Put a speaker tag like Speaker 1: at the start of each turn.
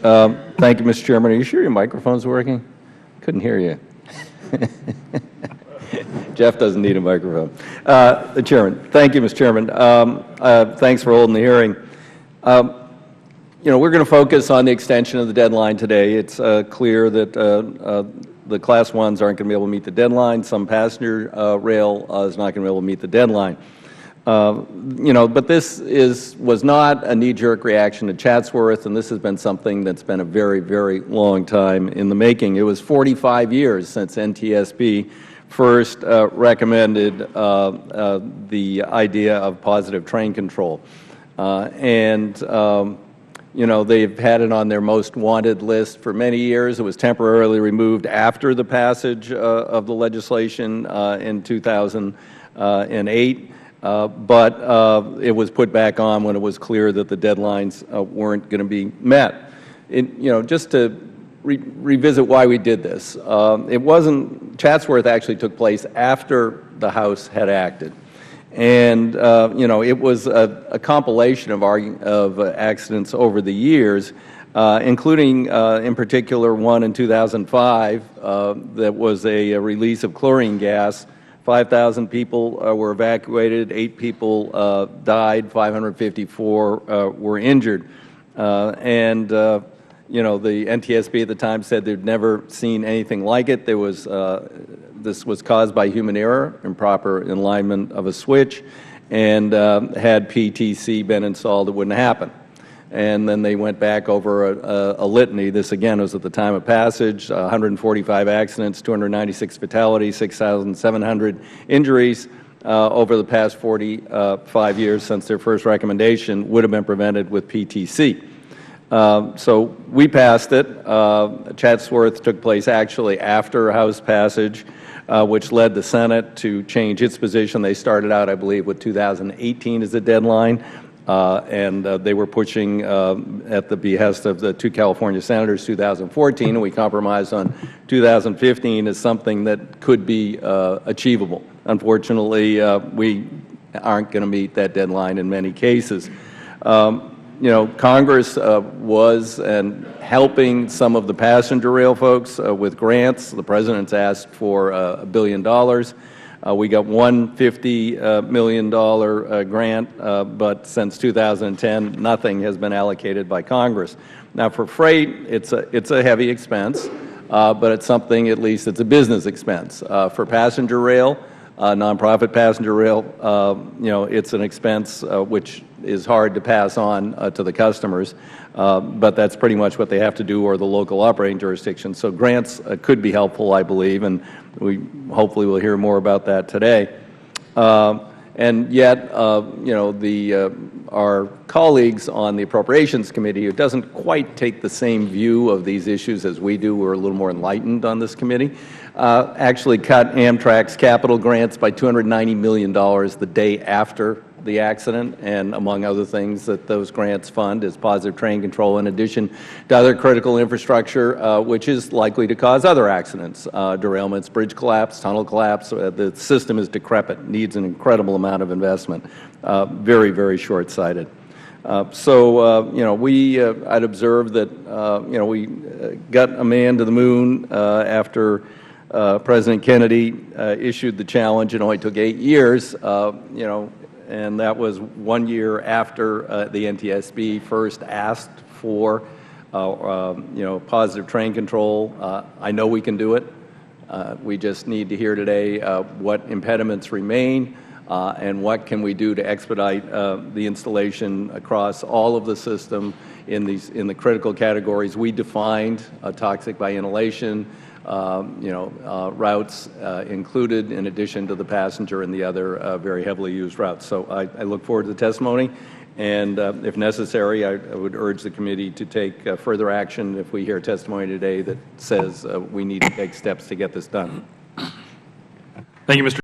Speaker 1: Thank you, Mr. Chairman. Are you sure your microphone's working? Couldn't hear you. Jeff doesn't need a microphone. The Chairman. Thank you, Mr. Chairman. Thanks for holding the hearing. We're going to focus on the extension of the deadline today. It's clear that the Class 1s aren't going to be able to meet the deadline. Some passenger rail is not going to be able to meet the deadline. But this was not a knee-jerk reaction to Chatsworth, and this has been something that's been a very, very long time in the making. It was 45 years since NTSB first recommended the idea of positive train control. They've had it on their most wanted list for many years. It was temporarily removed after the passage of the legislation in 2008. But it was put back on when it was clear that the deadlines weren't going to be met. Just to revisit why we did this, Chatsworth actually took place after the House had acted. And, it was a compilation of accidents over the years, including, in particular, one in 2005 that was a release of chlorine gas. 5,000 people were evacuated, 8 people died, 554 were injured. The NTSB at the time said they'd never seen anything like it. This was caused by human error, improper alignment of a switch, and had PTC been installed, it wouldn't happen. And then they went back over a litany. This, again, was at the time of passage, 145 accidents, 296 fatalities, 6,700 injuries over the past 45 years since their first recommendation would have been prevented with PTC. So we passed it. Chatsworth took place actually after House passage, which led the Senate to change its position. They started out, I believe, with 2018 as a deadline. They were pushing at the behest of the 2 California senators 2014, and we compromised on 2015 as something that could be achievable. Unfortunately, we aren't going to meet that deadline in many cases. Congress was helping some of the passenger rail folks with grants. The President's asked for $1 billion. We got one $50 million grant, but since 2010, nothing has been allocated by Congress. Now, for freight, it's a heavy expense, but it's something, at least it's a business expense. For passenger rail, nonprofit passenger rail, it's an expense which is hard to pass on to the customers, but that's pretty much what they have to do, or the local operating jurisdiction. So grants could be helpful, I believe, and we hopefully will hear more about that today. And yet, our colleagues on the Appropriations Committee, who doesn't quite take the same view of these issues as we do, we're a little more enlightened on this committee, actually cut Amtrak's capital grants by $290 million the day after the accident, and among other things that those grants fund is positive train control, in addition to other critical infrastructure, which is likely to cause other accidents, derailments, bridge collapse, tunnel collapse. The system is decrepit, needs an incredible amount of investment. Very, very short-sighted. I'd observe that, we got a man to the moon after President Kennedy issued the challenge. It only took 8 years, and that was 1 year after the NTSB first asked for, positive train control. I know we can do it. We just need to hear today what impediments remain and what can we do to expedite the installation across all of the system in the critical categories we defined, toxic by inhalation, routes included, in addition to the passenger and the other very heavily used routes. So I look forward to the testimony, and if necessary, I would urge the committee to take further action if we hear testimony today that says we need to take steps to get this done.
Speaker 2: Thank you, Mr.